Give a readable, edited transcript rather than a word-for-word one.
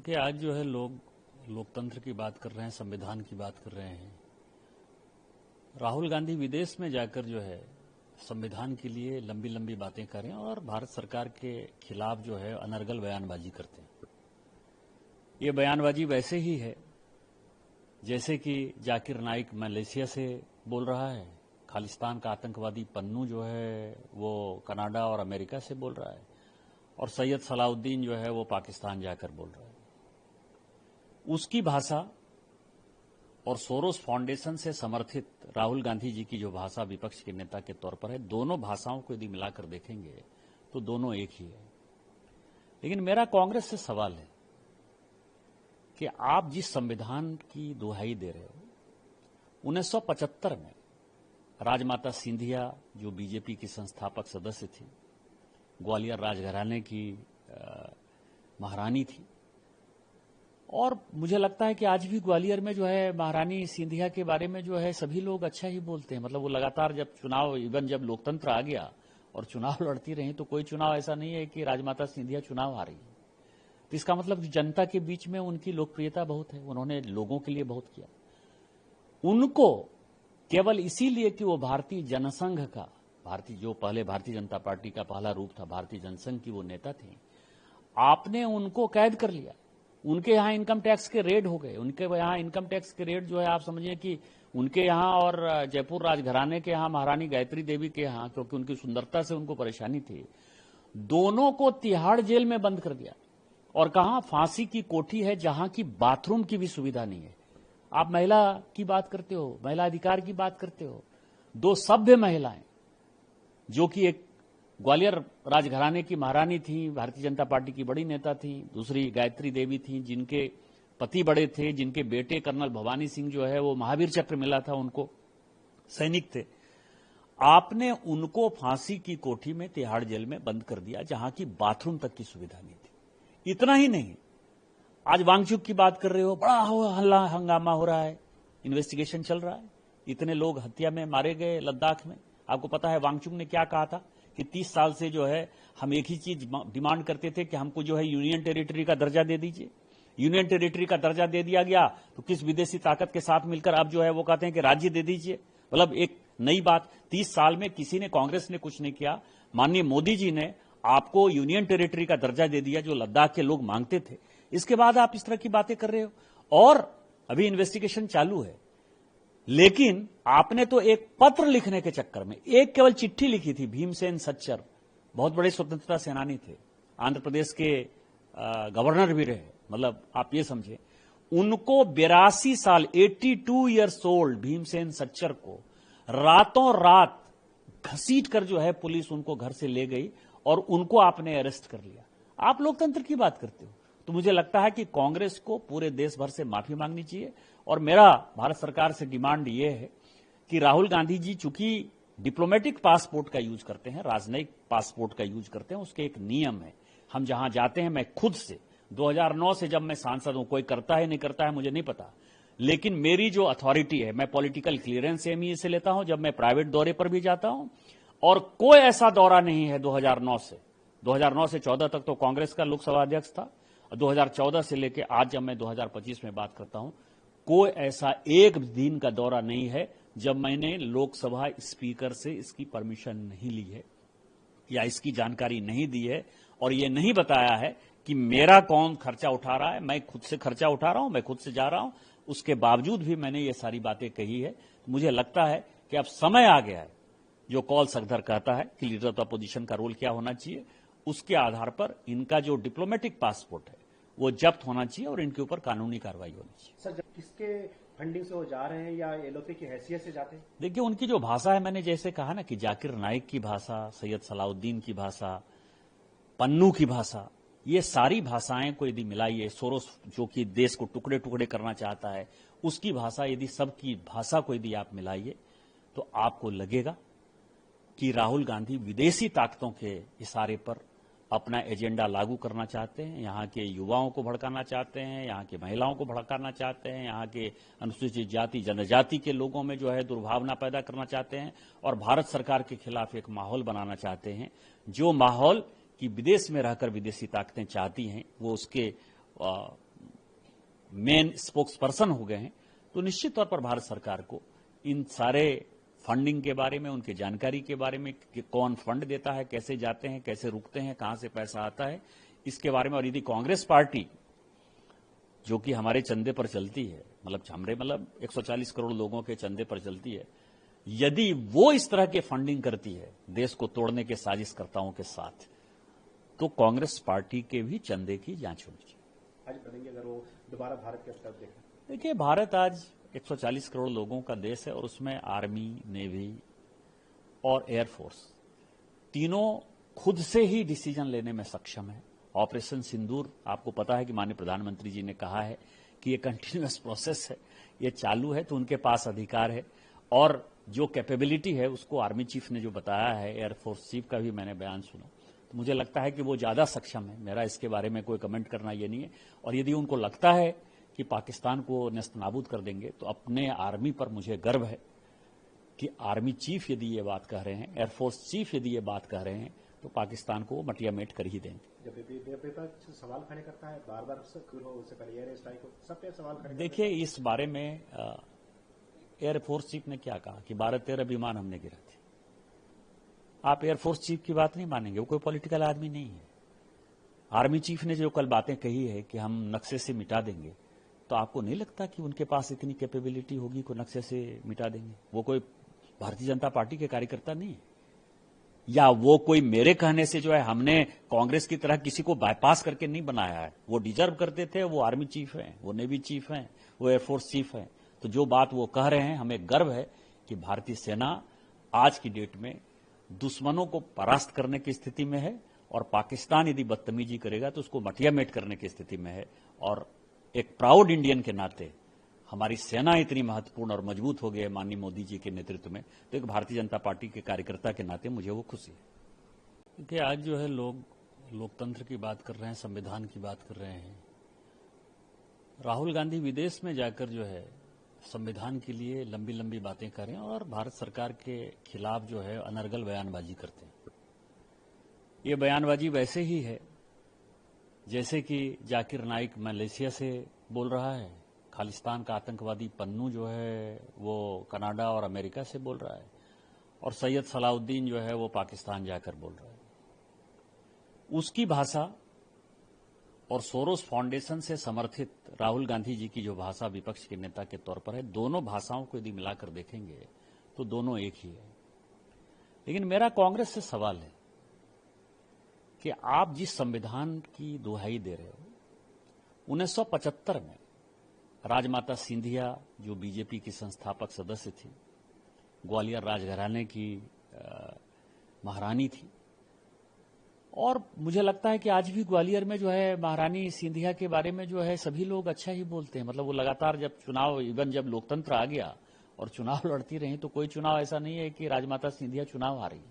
देखिए, आज जो है लोग लोकतंत्र की बात कर रहे हैं, संविधान की बात कर रहे हैं। राहुल गांधी विदेश में जाकर जो है संविधान के लिए लंबी लंबी बातें कर रहे हैं और भारत सरकार के खिलाफ जो है अनर्गल बयानबाजी करते हैं। ये बयानबाजी वैसे ही है जैसे कि जाकिर नाइक मलेशिया से बोल रहा है, खालिस्तान का आतंकवादी पन्नू जो है वो कनाडा और अमेरिका से बोल रहा है, और सैयद सलाउद्दीन जो है वो पाकिस्तान जाकर बोल रहा है। उसकी भाषा और सोरोस फाउंडेशन से समर्थित राहुल गांधी जी की जो भाषा विपक्ष के नेता के तौर पर है, दोनों भाषाओं को यदि मिलाकर देखेंगे तो दोनों एक ही है। लेकिन मेरा कांग्रेस से सवाल है कि आप जिस संविधान की दुहाई दे रहे हो, 1975 में राजमाता सिंधिया जो बीजेपी की संस्थापक सदस्य थी, ग्वालियर राजघराने की महारानी थी, और मुझे लगता है कि आज भी ग्वालियर में जो है महारानी सिंधिया के बारे में जो है सभी लोग अच्छा ही बोलते हैं। मतलब वो लगातार जब चुनाव, इवन जब लोकतंत्र आ गया और चुनाव लड़ती रही, तो कोई चुनाव ऐसा नहीं है कि राजमाता सिंधिया चुनाव हारी। तो इसका मतलब जनता के बीच में उनकी लोकप्रियता बहुत है, उन्होंने लोगों के लिए बहुत किया। उनको केवल इसीलिए कि वो भारतीय जनसंघ का, जो पहले भारतीय जनता पार्टी का पहला रूप था, भारतीय जनसंघ की वो नेता थी, आपने उनको कैद कर लिया। उनके यहां इनकम टैक्स के रेड हो गए। उनके यहां इनकम टैक्स के रेड जो है, आप समझिए कि उनके यहां और जयपुर राजघराने के यहां महारानी गायत्री देवी के यहां, क्योंकि उनकी सुंदरता से उनको परेशानी थी, दोनों को तिहाड़ जेल में बंद कर दिया। और कहां फांसी की कोठी है जहां की बाथरूम की भी सुविधा नहीं है। आप महिला की बात करते हो, महिला अधिकार की बात करते हो। दो सभ्य महिलाएं जो कि एक ग्वालियर राजघराने की महारानी थी, भारतीय जनता पार्टी की बड़ी नेता थी, दूसरी गायत्री देवी थी जिनके पति बड़े थे, जिनके बेटे कर्नल भवानी सिंह जो है वो महावीर चक्र मिला था उनको, सैनिक थे। आपने उनको फांसी की कोठी में तिहाड़ जेल में बंद कर दिया जहां की बाथरूम तक की सुविधा नहीं थी। इतना ही नहीं, आज वांगचुक की बात कर रहे हो, बड़ा हल्ला हंगामा हो रहा है, इन्वेस्टिगेशन चल रहा है, इतने लोग हत्या में मारे गए लद्दाख में। आपको पता है वांगचुक ने क्या कहा था कि 30 साल से जो है हम एक ही चीज डिमांड करते थे कि हमको जो है यूनियन टेरिटरी का दर्जा दे दीजिए। यूनियन टेरिटरी का दर्जा दे दिया गया तो किस विदेशी ताकत के साथ मिलकर अब जो है वो कहते हैं कि राज्य दे दीजिए। मतलब एक नई बात। 30 साल में किसी ने, कांग्रेस ने कुछ नहीं किया। माननीय मोदी जी ने आपको यूनियन टेरिटरी का दर्जा दे दिया जो लद्दाख के लोग मांगते थे। इसके बाद आप इस तरह की बातें कर रहे हो और अभी इन्वेस्टिगेशन चालू है। लेकिन आपने तो एक पत्र लिखने के चक्कर में, एक केवल चिट्ठी लिखी थी। भीमसेन सच्चर बहुत बड़े स्वतंत्रता सेनानी थे, आंध्र प्रदेश के गवर्नर भी रहे। मतलब आप ये समझे, उनको 82 साल 82 ईयर्स ओल्ड भीमसेन सच्चर को रातों रात घसीट कर जो है पुलिस उनको घर से ले गई और उनको आपने अरेस्ट कर लिया। आप लोकतंत्र की बात करते हो। तो मुझे लगता है कि कांग्रेस को पूरे देश भर से माफी मांगनी चाहिए। और मेरा भारत सरकार से डिमांड यह है कि राहुल गांधी जी चूंकि डिप्लोमेटिक पासपोर्ट का यूज करते हैं, राजनयिक पासपोर्ट का यूज करते हैं, उसके एक नियम है। हम जहां जाते हैं, मैं खुद से 2009 से जब मैं सांसद हूं, कोई करता है नहीं करता है मुझे नहीं पता, लेकिन मेरी जो अथॉरिटी है, मैं पॉलिटिकल क्लियरेंस एमईए से लेता हूं जब मैं प्राइवेट दौरे पर भी जाता हूं। और कोई ऐसा दौरा नहीं है 2009 से 14 तक तो कांग्रेस का लोकसभा अध्यक्ष था, 2014 से लेकर आज जब मैं 2025 में बात करता हूं, कोई ऐसा एक दिन का दौरा नहीं है जब मैंने लोकसभा स्पीकर से इसकी परमिशन नहीं ली है या इसकी जानकारी नहीं दी है और यह नहीं बताया है कि मेरा कौन खर्चा उठा रहा है। मैं खुद से खर्चा उठा रहा हूं, मैं खुद से जा रहा हूं। उसके बावजूद भी मैंने ये सारी बातें कही है। मुझे लगता है कि अब समय आ गया है, जो कॉल सखधर कहता है कि लीडर ऑफ द अपोजिशन का रोल क्या होना चाहिए, उसके आधार पर इनका जो डिप्लोमेटिक पासपोर्ट है वो जब्त होना चाहिए और इनके ऊपर कानूनी कार्रवाई होनी चाहिए। सर, जब किसके फंडिंग से वो जा रहे हैं या एलओपी की हैसियत से जाते हैं? देखिए, उनकी जो भाषा है, मैंने जैसे कहा ना कि जाकिर नाइक की भाषा, सैयद सलाउद्दीन की भाषा, पन्नू की भाषा, ये सारी भाषाएं को यदि मिलाइए, सोरोस जो कि देश को टुकड़े टुकड़े करना चाहता है, उसकी भाषा, यदि सबकी भाषा को यदि आप मिलाइए तो आपको लगेगा कि राहुल गांधी विदेशी ताकतों के इशारे पर अपना एजेंडा लागू करना चाहते हैं, यहाँ के युवाओं को भड़काना चाहते हैं, यहाँ की महिलाओं को भड़काना चाहते हैं, यहाँ के अनुसूचित जाति जनजाति के लोगों में जो है दुर्भावना पैदा करना चाहते हैं और भारत सरकार के खिलाफ एक माहौल बनाना चाहते हैं, जो माहौल कि विदेश में रहकर विदेशी ताकतें चाहती हैं वो उसके मेन स्पोक्स पर्सन हो गए हैं, तो निश्चित तौर पर भारत सरकार को इन सारे फंडिंग के बारे में, उनकी जानकारी के बारे में कि कौन फंड देता है, कैसे जाते हैं, कैसे रुकते हैं, कहां से पैसा आता है, इसके बारे में। और यदि कांग्रेस पार्टी जो कि हमारे चंदे पर चलती है, मतलब 140 करोड़ लोगों के चंदे पर चलती है, यदि वो इस तरह के फंडिंग करती है देश को तोड़ने के साजिशकर्ताओं के साथ, तो कांग्रेस पार्टी के भी चंदे की जांच होनी चाहिए। आज बनेंगे अगर वो दोबारा भारत की तरफ देखें। देखिए, भारत आज 140 करोड़ लोगों का देश है और उसमें आर्मी, नेवी और एयरफोर्स तीनों खुद से ही डिसीजन लेने में सक्षम है। ऑपरेशन सिंदूर, आपको पता है कि माननीय प्रधानमंत्री जी ने कहा है कि ये कंटिन्यूअस प्रोसेस है, ये चालू है, तो उनके पास अधिकार है। और जो कैपेबिलिटी है उसको आर्मी चीफ ने जो बताया है, एयरफोर्स चीफ का भी मैंने बयान सुना, तो मुझे लगता है कि वो ज्यादा सक्षम है। मेरा इसके बारे में कोई कमेंट करना ये नहीं है। और यदि उनको लगता है कि पाकिस्तान को नेस्तनाबूद कर देंगे, तो अपने आर्मी पर मुझे गर्व है कि आर्मी चीफ यदि ये बात कह रहे हैं, एयरफोर्स चीफ यदि ये बात कह रहे हैं, तो पाकिस्तान को मटिया मेट कर ही देंगे। जब विपक्ष सवाल खड़े करता है बार बार, क्यों हो, उससे पहले एयर स्ट्राइक हो, सब पे सवाल खड़े। देखिए, इस बारे में एयरफोर्स चीफ ने क्या कहा कि 12-13 विमान हमने गिरा थे। आप एयरफोर्स चीफ की बात नहीं मानेंगे, वो कोई पॉलिटिकल आदमी नहीं है। आर्मी चीफ ने जो कल बातें कही है कि हम नक्शे से मिटा देंगे, तो आपको नहीं लगता कि उनके पास इतनी कैपेबिलिटी होगी कि नक्शे से मिटा देंगे? वो कोई भारतीय जनता पार्टी के कार्यकर्ता नहीं है, या वो कोई मेरे कहने से जो है हमने कांग्रेस की तरह किसी को बाईपास करके नहीं बनाया है। वो डिजर्व करते थे, वो आर्मी चीफ हैं, वो नेवी चीफ हैं, वो एयरफोर्स चीफ हैं। तो जो बात वो कह रहे हैं, हमें गर्व है कि भारतीय सेना आज की डेट में दुश्मनों को परास्त करने की स्थिति में है, और पाकिस्तान यदि बदतमीजी करेगा तो उसको मटिया मेट करने की स्थिति में है। और एक प्राउड इंडियन के नाते हमारी सेना इतनी महत्वपूर्ण और मजबूत हो गई है माननीय मोदी जी के नेतृत्व में, तो एक भारतीय जनता पार्टी के कार्यकर्ता के नाते मुझे वो खुशी है। क्योंकि आज जो है लोग लोकतंत्र की बात कर रहे हैं, संविधान की बात कर रहे हैं। राहुल गांधी विदेश में जाकर जो है संविधान के लिए लंबी लंबी बातें करें और भारत सरकार के खिलाफ जो है अनर्गल बयानबाजी करते हैं। ये बयानबाजी वैसे ही है जैसे कि जाकिर नाइक मलेशिया से बोल रहा है, खालिस्तान का आतंकवादी पन्नू जो है वो कनाडा और अमेरिका से बोल रहा है, और सैयद सलाउद्दीन जो है वो पाकिस्तान जाकर बोल रहा है। उसकी भाषा और सोरोस फाउंडेशन से समर्थित राहुल गांधी जी की जो भाषा विपक्ष के नेता के तौर पर है, दोनों भाषाओं को यदि मिलाकर देखेंगे तो दोनों एक ही है। लेकिन मेरा कांग्रेस से सवाल है कि आप जिस संविधान की दुहाई दे रहे हो, 1975 में राजमाता सिंधिया जो बीजेपी की संस्थापक सदस्य थी, ग्वालियर राजघराने की महारानी थी, और मुझे लगता है कि आज भी ग्वालियर में जो है महारानी सिंधिया के बारे में जो है सभी लोग अच्छा ही बोलते हैं। मतलब वो लगातार जब चुनाव, इवन जब लोकतंत्र आ गया और चुनाव लड़ती रही, तो कोई चुनाव ऐसा नहीं है कि राजमाता सिंधिया चुनाव हारी।